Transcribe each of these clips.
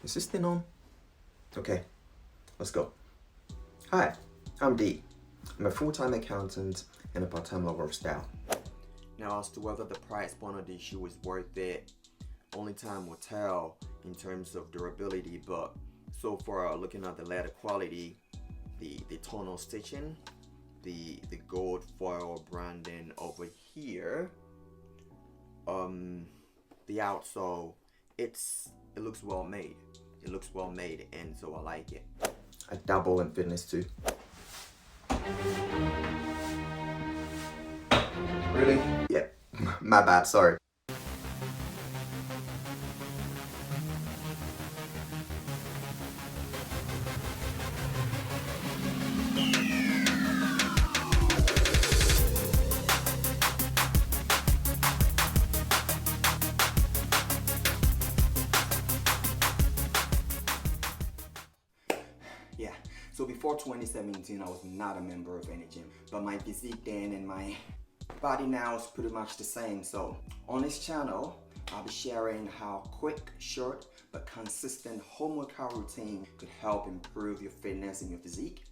Is this thing on? Okay, let's go. Hi, I'm D. I'm a full-time accountant and a part-time lover of style. Now, as to whether the price point of this shoe is worth it, only time will tell in terms of durability, but so far, looking at the leather quality, the tonal stitching, the gold foil branding over here, the outsole, it looks well made. It looks well made, and so I like it. I dabble in fitness too. Really? Yeah, my bad, sorry. Yeah, so before 2017, I was not a member of any gym, but my physique then and my body now is pretty much the same. So on this channel, I'll be sharing how quick, short, but consistent home workout routine could help improve your fitness and your physique.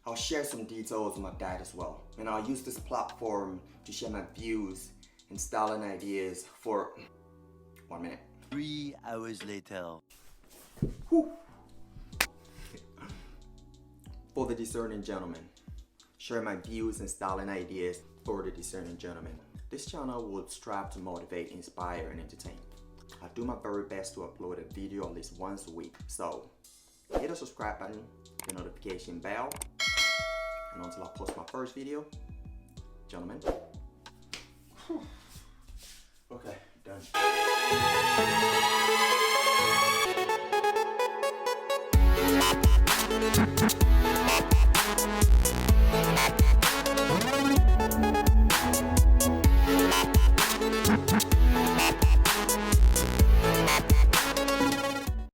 I'll share some details on my diet as well, and I'll use this platform to share my views and styling ideas for 1 minute. 3 hours later. Whew. For the discerning gentleman, share my views and styling ideas for the discerning gentleman. This channel will strive to motivate, inspire, and entertain. I do my very best to upload a video at least once a week, so hit the subscribe button, the notification bell, and until I post my first video, gentlemen. Okay, done.